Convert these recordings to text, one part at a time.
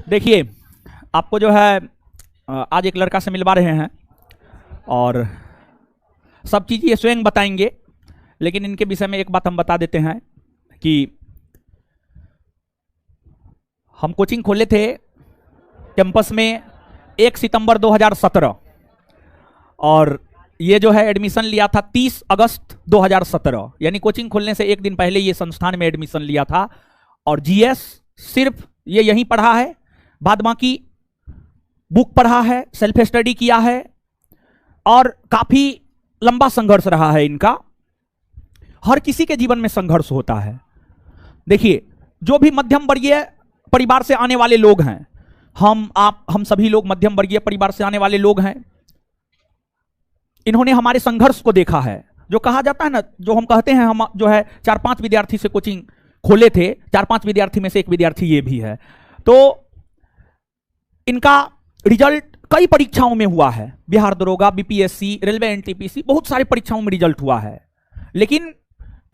देखिए, आपको जो है आज एक लड़का से मिलवा रहे हैं और सब चीज़ ये स्वयं बताएंगे, लेकिन इनके विषय में एक बात हम बता देते हैं कि हम कोचिंग खोले थे कैंपस में 1 सितंबर 2017 और ये जो है एडमिशन लिया था 30 अगस्त 2017, यानी कोचिंग खोलने से एक दिन पहले ये संस्थान में एडमिशन लिया था। और जीएस सिर्फ ये यहीं पढ़ा है, बाद बाकी बुक पढ़ा है, सेल्फ स्टडी किया है और काफी लंबा संघर्ष रहा है इनका। हर किसी के जीवन में संघर्ष होता है। देखिए, जो भी मध्यम वर्गीय परिवार से आने वाले लोग हैं, हम सभी लोग मध्यम वर्गीय परिवार से आने वाले लोग हैं। इन्होंने हमारे संघर्ष को देखा है। जो कहा जाता है ना, जो हम कहते हैं, हम जो है 4-5 विद्यार्थी से कोचिंग खोले थे, 4-5 विद्यार्थी में से एक विद्यार्थी ये भी है। तो इनका रिजल्ट कई परीक्षाओं में हुआ है, बिहार दरोगा, बीपीएससी, रेलवे, एनटीपीसी, बहुत सारी परीक्षाओं में रिजल्ट हुआ है, लेकिन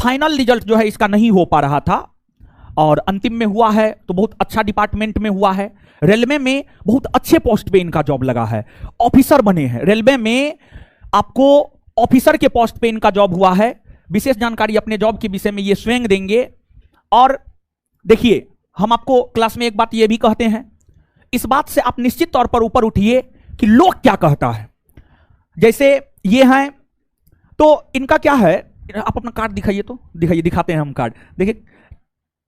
फाइनल रिजल्ट जो है इसका नहीं हो पा रहा था। और अंतिम में हुआ है तो बहुत अच्छा डिपार्टमेंट में हुआ है। रेलवे में बहुत अच्छे पोस्ट पे इनका जॉब लगा है, ऑफिसर बने हैं। रेलवे में आपको ऑफिसर के पोस्ट पे इनका जॉब हुआ है। विशेष जानकारी अपने जॉब के विषय में ये स्वयं देंगे। और देखिए, हम आपको क्लास में एक बात ये भी कहते हैं, इस बात से आप निश्चित तौर पर ऊपर उठिए कि लोग क्या कहता है। जैसे ये हैं तो इनका क्या है, आप अपना कार्ड दिखाइए, तो दिखाते हैं हम कार्ड। देखिए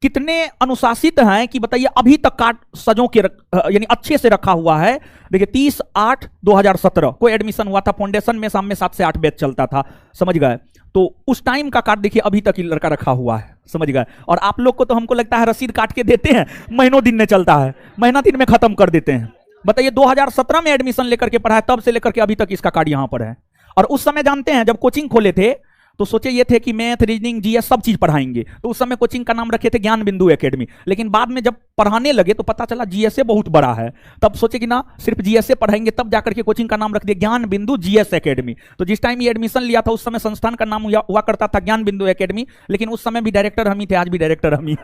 कितने अनुशासित हैं कि बताइए, अभी तक कार्ड सजों के यानी अच्छे से रखा हुआ है। देखिए 30/8/2017 को एडमिशन हुआ था, फाउंडेशन में शाम में 7 से 8 बैच चलता था, समझ गए। तो उस टाइम का कार्ड देखिए अभी तक लड़का रखा हुआ है, समझ गए। और आप लोग को तो हमको लगता है रसीद काट के देते हैं, महीनों दिन में चलता है, महीना दिन में खत्म कर देते हैं। बताइए 2017 में एडमिशन लेकर के पढ़ा है, तब से लेकर के अभी तक इसका कार्ड यहां पर है। और उस समय जानते हैं, जब कोचिंग खोले थे तो सोचे ये थे कि मैथ, रीजनिंग, जीएस सब चीज पढ़ाएंगे। तो उस समय कोचिंग का नाम रखे थे ज्ञान बिंदु एकेडमी, लेकिन बाद में जब पढ़ाने लगे तो पता चला जीएस बहुत बड़ा है। तब सोचे कि ना सिर्फ जीएस पढ़ाएंगे, तब जाकर के कोचिंग का नाम रख दिया ज्ञान बिंदु जीएस एकेडमी। तो जिस टाइम ये एडमिशन लिया था उस समय संस्थान का नाम हुआ करता था ज्ञान बिंदु एकेडमी, लेकिन उस समय भी डायरेक्टर हम ही थे, आज भी डायरेक्टर हम ही।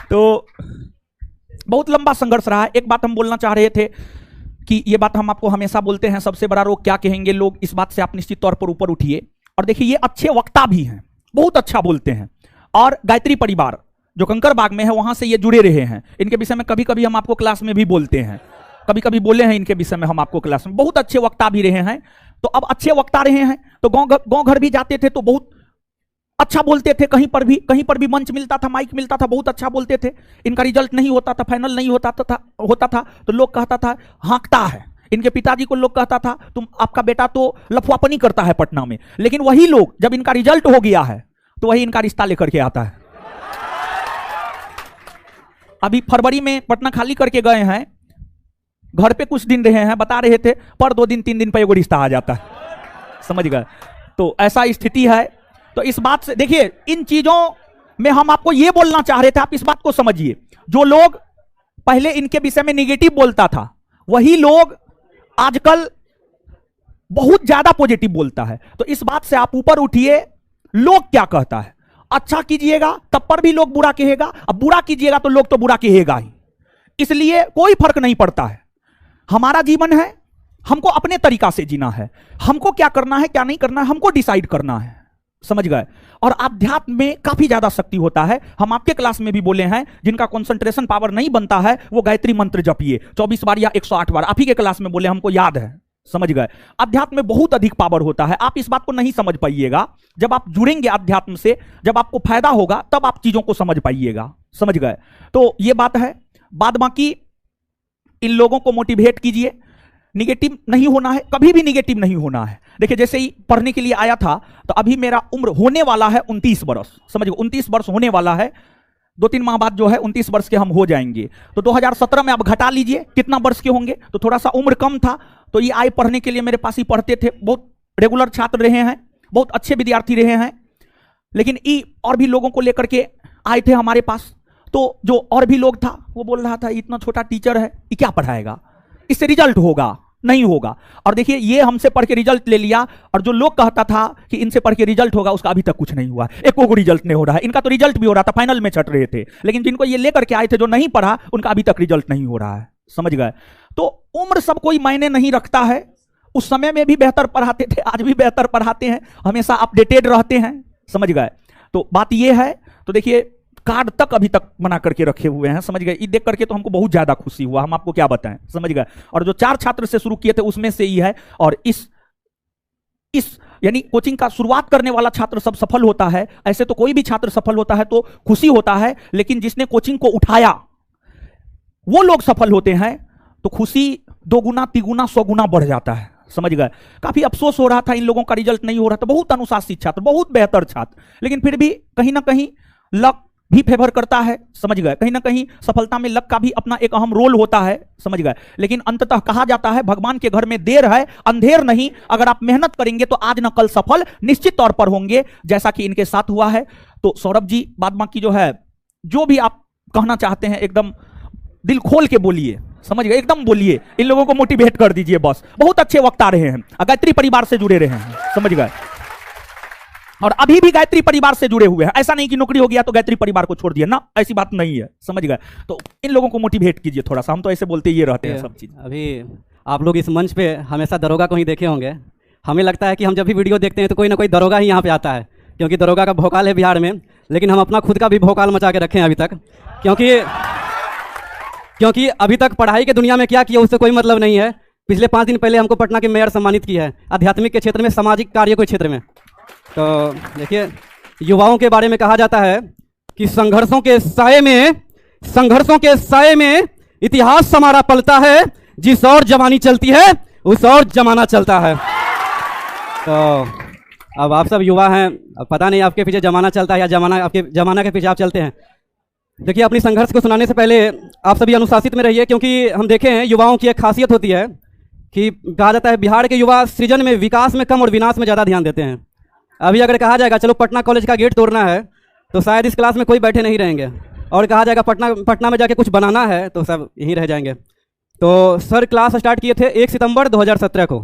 तो बहुत लंबा संघर्ष रहा है। एक बात हम बोलना चाह रहे थे कि ये बात हम आपको हमेशा बोलते हैं, सबसे बड़ा रोग क्या कहेंगे लोग, इस बात से आप निश्चित तौर पर ऊपर उठिए। और देखिए, ये अच्छे वक्ता भी हैं, बहुत अच्छा बोलते हैं। और गायत्री परिवार जो कंकरबाग में है, वहां से ये जुड़े रहे हैं। इनके विषय में कभी कभी हम आपको क्लास में भी बोलते हैं, कभी कभी बोले हैं इनके विषय में हम आपको क्लास में। बहुत अच्छे वक्ता भी रहे हैं। तो अब अच्छे वक्ता रहे हैं तो गाँव घर भी जाते थे तो बहुत अच्छा बोलते थे। कहीं पर भी मंच मिलता था, माइक मिलता था, बहुत अच्छा बोलते थे। इनका रिजल्ट नहीं होता था, फाइनल नहीं होता था तो लोग कहता था हाँकता है। इनके पिताजी को लोग कहता था तुम, आपका बेटा तो लफुआपनी करता है पटना में। लेकिन वही लोग जब इनका रिजल्ट हो गया है तो वही इनका रिश्ता लेकर के आता है। अभी फरवरी में पटना खाली करके गए हैं, घर पे कुछ दिन रहे हैं, बता रहे थे पर 2 दिन 3 दिन पर एगो रिश्ता आ जाता है, समझ गए। तो ऐसा स्थिति है। तो इस बात से देखिए, इन चीजों में हम आपको यह बोलना चाह रहे थे, आप इस बात को समझिए। जो लोग पहले इनके विषय में निगेटिव बोलता था, वही लोग आजकल बहुत ज्यादा पॉजिटिव बोलता है। तो इस बात से आप ऊपर उठिए। लोग क्या कहता है, अच्छा कीजिएगा तब पर भी लोग बुरा कहेगा, अब बुरा कीजिएगा तो लोग तो बुरा कहेगा ही। इसलिए कोई फर्क नहीं पड़ता है। हमारा जीवन है, हमको अपने तरीका से जीना है। हमको क्या करना है, क्या नहीं करना है, हमको डिसाइड करना है, समझ गए। और अध्यात्म में काफी ज्यादा शक्ति होता है। हम आपके क्लास में भी बोले हैं, जिनका कंसंट्रेशन पावर नहीं बनता है वो गायत्री मंत्र जपिए 24 बार या 108 बार। आप ही के क्लास में बोले, हमको याद है, समझ गए। अध्यात्म में बहुत अधिक पावर होता है। आप इस बात को नहीं समझ पाइएगा। जब आप जुड़ेंगे अध्यात्म से, जब आपको फायदा होगा, तब आप चीजों को समझ पाइएगा, समझ गए। तो ये बात है। बाद बाकी इन लोगों को मोटिवेट कीजिए। निगेटिव नहीं होना है, कभी भी निगेटिव नहीं होना है। देखिए, जैसे ही पढ़ने के लिए आया था तो अभी मेरा उम्र होने वाला है 29 वर्ष, समझिए 29 वर्ष होने वाला है। 2-3 माह बाद जो है 29 वर्ष के हम हो जाएंगे। तो 2017 में आप घटा लीजिए कितना वर्ष के होंगे, तो थोड़ा सा उम्र कम था। तो ये आए पढ़ने के लिए, मेरे पास ही पढ़ते थे, बहुत रेगुलर छात्र रहे हैं, बहुत अच्छे विद्यार्थी रहे हैं। लेकिन और भी लोगों को लेकर के आए थे हमारे पास। तो जो और भी लोग था वो बोल रहा था इतना छोटा टीचर है, ये क्या पढ़ाएगा, इससे रिजल्ट होगा, नहीं होगा। और देखिए ये हमसे पढ़ के रिजल्ट ले लिया, और जो लोग कहता था कि इनसे पढ़ के रिजल्ट होगा उसका अभी तक कुछ नहीं हुआ, एक को रिजल्ट नहीं हो रहा है। इनका तो रिजल्ट भी हो रहा था, फाइनल में छट रहे थे, लेकिन जिनको ये लेकर के आए थे जो नहीं पढ़ा उनका अभी तक रिजल्ट नहीं हो रहा है। समझ गए? तो उम्र सब कोई मायने नहीं रखता है। उस समय में भी बेहतर पढ़ाते थे, आज भी बेहतर पढ़ाते हैं, हमेशा अपडेटेड रहते हैं। समझ गए? तो बात ये है। तो देखिए कार्ड तक अभी तक बना करके रखे हुए हैं। समझ गए? ये देख करके तो हमको बहुत ज्यादा खुशी हुआ, हम आपको क्या बताएं। समझ गए? और जो 4 छात्र से शुरू किए थे उसमें से ही है। और इस यानी कोचिंग का शुरुआत करने वाला छात्र सब सफल होता है। ऐसे तो कोई भी छात्र सफल होता है तो खुशी होता है, लेकिन जिसने कोचिंग को उठाया वो लोग सफल होते हैं तो खुशी 2 गुना 3 गुना 100 गुना बढ़ जाता है। समझ गए? काफी अफसोस हो रहा था इन लोगों का रिजल्ट नहीं हो रहा था। बहुत अनुशासित छात्र, बहुत बेहतर छात्र, लेकिन फिर भी कहीं ना कहीं लक भी फेवर करता है। समझ गए? कहीं ना कहीं सफलता में लक का भी अपना एक अहम रोल होता है। समझ गए? लेकिन अंततः कहा जाता है भगवान के घर में देर है अंधेर नहीं। अगर आप मेहनत करेंगे तो आज न कल सफल निश्चित तौर पर होंगे, जैसा कि इनके साथ हुआ है। तो सौरभ जी बाद बाकी जो है जो भी आप कहना चाहते हैं एकदम दिल खोल के बोलिए। समझ गए? एकदम बोलिए, इन लोगों को मोटिवेट कर दीजिए बस। बहुत अच्छे वक्त आ रहे हैं, गायत्री परिवार से जुड़े रहे हैं। समझ गए? और अभी भी गायत्री परिवार से जुड़े हुए हैं। ऐसा नहीं कि नौकरी हो गया तो गायत्री परिवार को छोड़ दिया ना, ऐसी बात नहीं है। समझ गए? तो इन लोगों को मोटिवेट कीजिए थोड़ा सा, हम तो ऐसे बोलते ये रहते हैं सब चीज। अभी आप लोग इस मंच पे हमेशा दरोगा को ही देखे होंगे। हमें लगता है कि हम जब भी वीडियो देखते हैं तो कोई ना कोई दरोगा ही यहाँ पे आता है, क्योंकि दरोगा का भौकाल है बिहार में। लेकिन हम अपना खुद का भी भौकाल मचा के रखे हैं अभी तक, क्योंकि अभी तक पढ़ाई के दुनिया में क्या किया उससे कोई मतलब नहीं है। पिछले 5 दिन पहले हमको पटना के मेयर सम्मानित किया है, आध्यात्मिक के क्षेत्र में, सामाजिक कार्य के क्षेत्र में। तो देखिए युवाओं के बारे में कहा जाता है कि संघर्षों के साए में इतिहास हमारा पलता है, जिस और जवानी चलती है उस और जमाना चलता है। तो अब आप सब युवा हैं, अब पता नहीं आपके पीछे जमाना चलता है या आपके जमाना के पीछे आप चलते हैं। देखिए अपनी संघर्ष को सुनाने से पहले आप सभी अनुशासित में रहिए, क्योंकि हम देखे हैं युवाओं की एक खासियत होती है कि कहा जाता है बिहार के युवा सृजन में, विकास में कम और विनाश में ज़्यादा ध्यान देते हैं। अभी अगर कहा जाएगा चलो पटना कॉलेज का गेट तोड़ना है तो शायद इस क्लास में कोई बैठे नहीं रहेंगे, और कहा जाएगा पटना में जाके कुछ बनाना है तो सब यहीं रह जाएंगे। तो सर क्लास स्टार्ट किए थे 1 सितंबर 2017 को,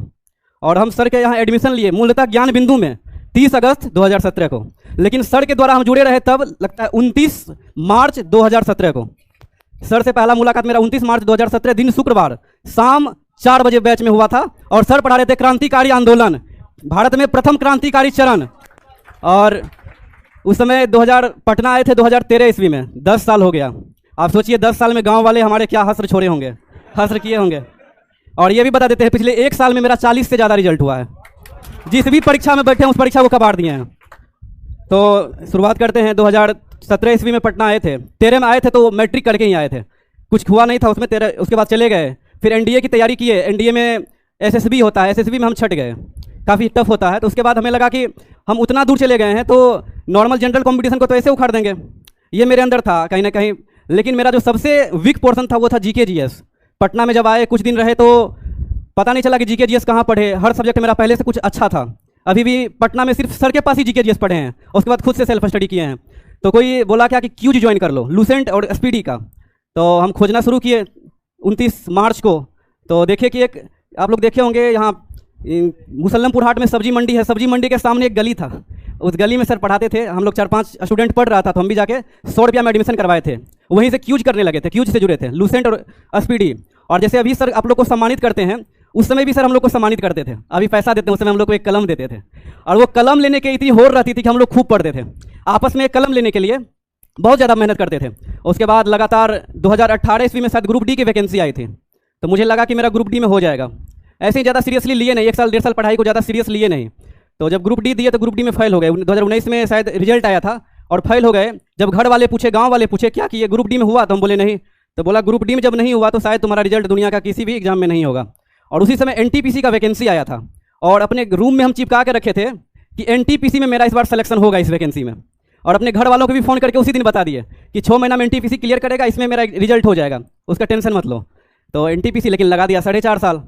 और हम सर के यहाँ एडमिशन लिए मूलतः ज्ञान बिंदु में 30 अगस्त 2017 को। लेकिन सर के द्वारा हम जुड़े रहे तब लगता है 29 मार्च 2017 को। सर से पहला मुलाकात मेरा 29 मार्च 2017 दिन शुक्रवार शाम 4 बजे बैच में हुआ था, और सर पढ़ा रहे थे क्रांतिकारी आंदोलन, भारत में प्रथम क्रांतिकारी चरण। और उस समय पटना आए थे 2013 ईस्वी में, 10 साल हो गया। आप सोचिए 10 साल में गांव वाले हमारे क्या हस्र छोड़े होंगे, हस्र किए होंगे। और ये भी बता देते हैं पिछले 1 साल में मेरा 40 से ज़्यादा रिजल्ट हुआ है। जिस भी परीक्षा में बैठे हैं उस परीक्षा को कबाड़ दिए हैं। तो शुरुआत करते हैं। 2017 ईस्वी में पटना आए थे, 13 में आए थे तो मैट्रिक करके ही आए थे, कुछ हुआ नहीं था उसमें 13, उसके बाद चले गए। फिर एनडीए की तैयारी किए, एनडीए में एसएसबी होता है, एसएसबी में हम छट गए, काफ़ी टफ होता है। तो उसके बाद हमें लगा कि हम उतना दूर चले गए हैं तो नॉर्मल जनरल कंपटीशन को तो ऐसे उखाड़ देंगे, ये मेरे अंदर था कहीं ना कहीं। लेकिन मेरा जो सबसे वीक पोर्शन था वो था जीके जीएस। पटना में जब आए कुछ दिन रहे तो पता नहीं चला कि जीके जीएस कहाँ पढ़े। हर सब्जेक्ट मेरा पहले से कुछ अच्छा था, अभी भी पटना में सिर्फ सर के पास ही जीके जीएस पढ़े हैं, उसके बाद खुद से सेल्फ स्टडी किए हैं। तो कोई बोला क्या कि क्यूज ज्वाइन कर लो, लूसेंट और स्पीडी का। तो हम खोजना शुरू किए 29 मार्च को। तो देखिए कि एक आप लोग देखे होंगे यहाँ मुसल्लमपुर हाट में सब्जी मंडी है, सब्जी मंडी के सामने एक गली था, उस गली में सर पढ़ाते थे। हम लोग 4-5 स्टूडेंट पढ़ रहा था तो हम भी जाके 100 रुपया में एडमिशन करवाए थे, वहीं से क्यूज करने लगे थे, क्यूज से जुड़े थे, लूसेंट और स्पीडी। और जैसे अभी सर आप लोग को सम्मानित करते हैं, उस समय भी सर हम लोग को सम्मानित करते थे। अभी पैसा देते हैं, उस समय हम लोग को एक कलम देते थे, और वो कलम लेने की इतनी होड़ रहती थी कि हम लोग खूब पढ़ते थे। आपस में एक कलम लेने के लिए बहुत ज़्यादा मेहनत करते थे। उसके बाद लगातार 2018 ईस्वी में शायद ग्रुप डी की वैकेंसी आई थी, तो मुझे लगा कि मेरा ग्रुप डी में हो जाएगा। ऐसे ही ज़्यादा सीरियसली लिए नहीं, 1 साल 1.5 साल पढ़ाई को ज़्यादा सीरियस लिए नहीं। तो जब ग्रुप डी दिए तो ग्रुप डी में फेल हो गए। 2019 में शायद रिजल्ट आया था और फेल हो गए। जब घर वाले पूछे, गाँव वाले पूछे क्या किए, ग्रुप डी में हुआ? तो हम बोले नहीं। तो बोला ग्रुप डी में जब नहीं हुआ तो शायद तुम्हारा रिजल्ट दुनिया का किसी भी एग्जाम में नहीं होगा। और उसी समय एनटीपीसी का वैकेंसी आया था, और अपने रूम में हम चिपका के रखे थे कि एनटीपीसी में मेरा इस बार सिलेक्शन होगा इस वैकेंसी में। और अपने घर वालों को भी फ़ोन करके उसी दिन बता दिए कि 6 महीना में एनटीपीसी क्लियर करेगा, इसमें मेरा रिजल्ट हो जाएगा, उसका टेंशन मत लो। तो एनटीपीसी लेकिन लगा दिया 4.5 साल।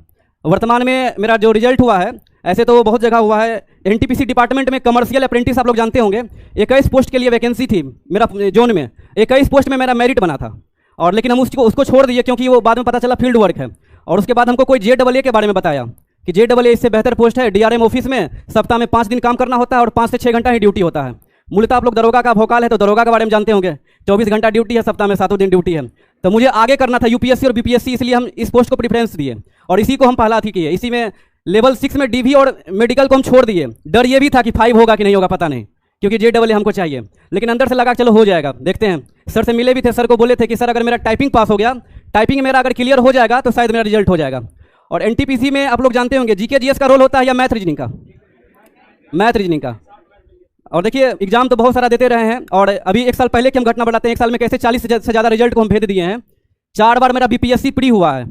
वर्तमान में मेरा जो रिजल्ट हुआ है, ऐसे तो बहुत जगह हुआ है, एनटीपीसी डिपार्टमेंट में कमर्शियल अप्रेंटिस आप लोग जानते होंगे, 21 पोस्ट के लिए वैकेंसी थी मेरा जोन में, 21 पोस्ट में मेरा मेरिट बना था। और लेकिन हम उसको छोड़ दिए क्योंकि वो बाद में पता चला फील्ड वर्क है। और उसके बाद हमको कोई JEE के बारे में बताया कि JEE इससे बेहतर पोस्ट है, DRM ऑफिस में सप्ताह में 5 दिन काम करना होता है और 5 से 6 घंटा ही ड्यूटी होता है। मूलतः आप लोग दरोगा का भोकाल है तो दरोगा के बारे में जानते होंगे, 24 घंटा ड्यूटी है, सप्ताह में 7 दिन ड्यूटी है। तो मुझे आगे करना था UPSC और BPSC, इसलिए हम इस पोस्ट को प्रेफरेंस दिए और इसी को हम पहला थी किए। इसी में लेवल 6 में DV और मेडिकल को हम छोड़ दिए। डर ये भी था कि 5 होगा कि नहीं होगा पता नहीं, क्योंकि JEE हमको चाहिए, लेकिन अंदर से लगा चलो हो जाएगा, देखते हैं। सर से मिले भी थे, सर को बोले थे कि सर अगर मेरा टाइपिंग पास हो गया, टाइपिंग मेरा अगर क्लियर हो जाएगा तो शायद मेरा रिजल्ट हो जाएगा। और NTPC में आप लोग जानते होंगे GK GS का रोल होता है या मैथ रीजनिंग का? मैथ रीजनिंग का। और देखिए एग्जाम तो बहुत सारा देते रहे हैं और अभी 1 साल पहले की हम घटना बताते हैं। 1 साल में कैसे 40 से ज़्यादा रिजल्ट को हम भेज दिए हैं। 4 बार मेरा BPSC प्री हुआ है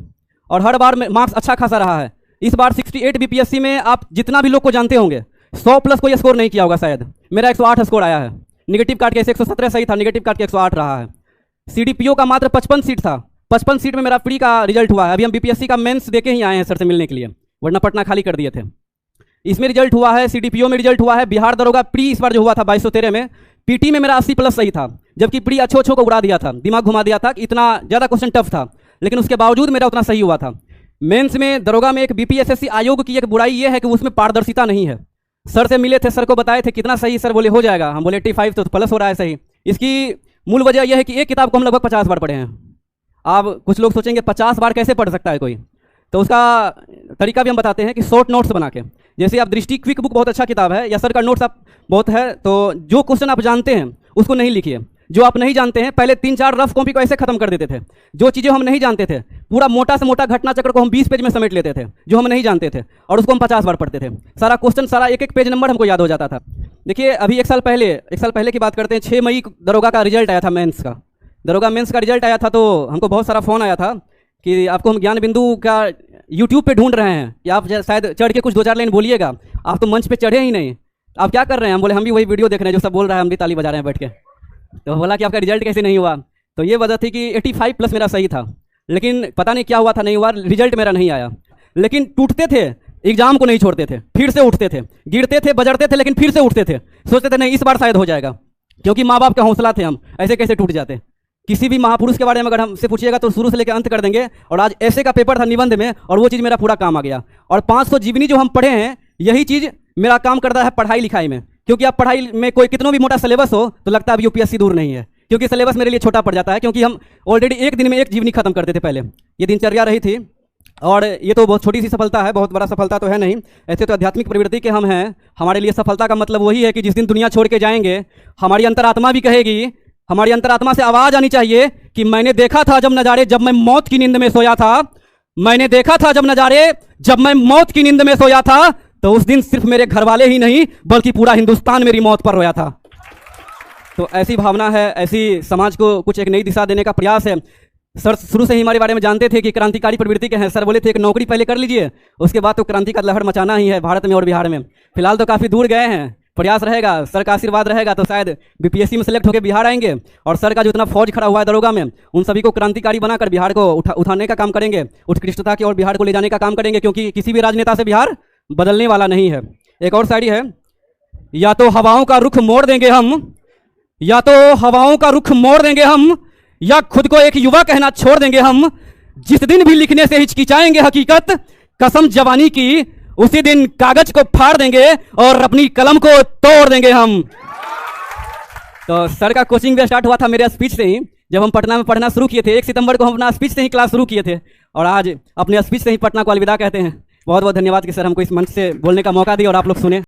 और हर बार मार्क्स अच्छा खासा रहा है। इस बार 68 BPSC में आप जितना भी लोग को जानते होंगे 100 प्लस कोई स्कोर नहीं किया होगा शायद। मेरा 108 स्कोर आया है। निगेटिव काट के 117 सही था, निगेटिव काट के 108 रहा है। CDPO का मात्र 55 सीट था, 55 सीट में मेरा प्री का रिजल्ट हुआ है। अभी हम BPSC का मेंस देके ही आए हैं सर से मिलने के लिए, वरना पटना खाली कर दिए थे। इसमें रिजल्ट हुआ है, CDPO में रिजल्ट हुआ है। बिहार दरोगा प्री इस बार जो हुआ था 2213 में, PT में मेरा 80 प्लस सही था, जबकि प्री अच्छो को उड़ा दिया था, दिमाग घुमा दिया था, इतना ज़्यादा क्वेश्चन टफ था, लेकिन उसके बावजूद मेरा उतना सही हुआ था। मेंस में दरोगा में एक BPSSC आयोग की एक बुराई ये है कि उसमें पारदर्शिता नहीं है। सर से मिले थे, सर को बताए थे कितना सही, सर बोले हो जाएगा, हम बोले 85 तो प्लस हो रहा है सही। इसकी मूल वजह यह है कि एक किताब को हम लगभग 50 बार पढ़े हैं। आप कुछ लोग सोचेंगे 50 बार कैसे पढ़ सकता है कोई, तो उसका तरीका भी हम बताते हैं कि शॉर्ट नोट्स बना के। जैसे आप दृष्टि क्विक बुक बहुत अच्छा किताब है, या सर का नोट्स आप बहुत है, तो जो क्वेश्चन आप जानते हैं उसको नहीं लिखिए, जो आप नहीं जानते हैं पहले 3-4 रफ कॉपी को ऐसे खत्म कर देते थे। जो चीज़ें हम नहीं जानते थे पूरा मोटा से मोटा घटना चक्र को हम 20 पेज में समेट लेते थे, जो हम नहीं जानते थे, और उसको हम 50 बार पढ़ते थे। सारा क्वेश्चन, सारा एक पेज नंबर हमको याद हो जाता था। देखिए अभी 1 साल पहले की बात करते हैं। 6 मई दरोगा का रिजल्ट आया था, मेंस का। दरोगा मेंस का रिजल्ट आया था तो हमको बहुत सारा फ़ोन आया था कि आपको हम ज्ञान बिंदु का यूट्यूब पे ढूंढ रहे हैं कि आप शायद चढ़ के कुछ 2-4 लाइन बोलिएगा, आप तो मंच पे चढ़े ही नहीं, आप क्या कर रहे हैं? हम बोले हम भी वही वीडियो देख रहे हैं जो सब बोल रहा है, हम भी ताली बजा रहे हैं बैठ के। तो बोला कि आपका रिजल्ट कैसे नहीं हुआ? तो ये वजह थी कि 85 प्लस मेरा सही था, लेकिन पता नहीं क्या हुआ था, नहीं हुआ, रिजल्ट मेरा नहीं आया। लेकिन टूटते थे, एग्जाम को नहीं छोड़ते थे, फिर से उठते थे, गिरते थे, बजरते थे, लेकिन फिर से उठते थे। सोचते थे नहीं इस बार शायद हो जाएगा, क्योंकि माँ बाप का हौसला थे हम, ऐसे कैसे टूट जाते। किसी भी महापुरुष के बारे में अगर हमसे पूछिएगा तो शुरू से लेकर अंत कर देंगे। और आज ऐसे का पेपर था निबंध में, और वो चीज़ मेरा पूरा काम आ गया। और 500 जीवनी जो हम पढ़े हैं, यही चीज़ मेरा काम करता है पढ़ाई लिखाई में, क्योंकि आप पढ़ाई में कोई कितना भी मोटा सिलेबस हो तो लगता है अब UPSC दूर नहीं है, क्योंकि सिलेबस मेरे लिए छोटा पड़ जाता है, क्योंकि हम ऑलरेडी एक दिन में एक जीवनी खत्म कर देते पहले। ये दिनचर्या रही थी, और ये तो बहुत छोटी सी सफलता है, बहुत बड़ा सफलता तो है नहीं। ऐसे तो आध्यात्मिक प्रवृत्ति के हम हैं। हमारे लिए सफलता का मतलब वही है कि जिस दिन दुनिया छोड़ के जाएंगे, हमारी अंतरात्मा भी कहेगी, हमारी अंतरात्मा से आवाज़ आनी चाहिए कि मैंने देखा था जब नज़ारे, जब मैं मौत की नींद में सोया था, मैंने देखा था जब नज़ारे, जब मैं मौत की नींद में सोया था, तो उस दिन सिर्फ मेरे घर वाले ही नहीं बल्कि पूरा हिंदुस्तान मेरी मौत पर रोया था। तो ऐसी भावना है, ऐसी समाज को कुछ एक नई दिशा देने का प्रयास है। सर शुरू से ही हमारे बारे में जानते थे कि क्रांतिकारी प्रवृत्ति के हैं। सर बोले थे एक नौकरी पहले कर लीजिए, उसके बाद तो क्रांति का लहर मचाना ही है भारत में और बिहार में। फिलहाल तो काफ़ी दूर गए हैं, प्रयास रहेगा, सर का आशीर्वाद रहेगा तो शायद BPSC में सेलेक्ट होकर बिहार आएंगे, और सर का जो इतना फौज खड़ा हुआ है दरोगा में, उन सभी को क्रांतिकारी बनाकर बिहार को उठाने का काम करेंगे, उत्कृष्टता की ओर बिहार को ले जाने का काम करेंगे, क्योंकि किसी भी राजनेता से बिहार बदलने वाला नहीं है। एक और शायरी है, या तो हवाओं का रुख मोड़ देंगे हम, या तो हवाओं का रुख मोड़ देंगे हम, या खुद को एक युवा कहना छोड़ देंगे हम। जिस दिन भी लिखने से हिचकिचाएंगे हकीकत, कसम जवानी की, उसी दिन कागज को फाड़ देंगे और अपनी कलम को तोड़ देंगे हम। तो सर का कोचिंग भी स्टार्ट हुआ था मेरे स्पीच से ही, जब हम पटना में पढ़ना शुरू किए थे। 1 सितंबर को हम अपना स्पीच से ही क्लास शुरू किए थे, और आज अपने स्पीच से ही पटना को अलविदा कहते हैं। बहुत बहुत धन्यवाद कि सर हमको इस मंच से बोलने का मौका दिया और आप लोग सुने।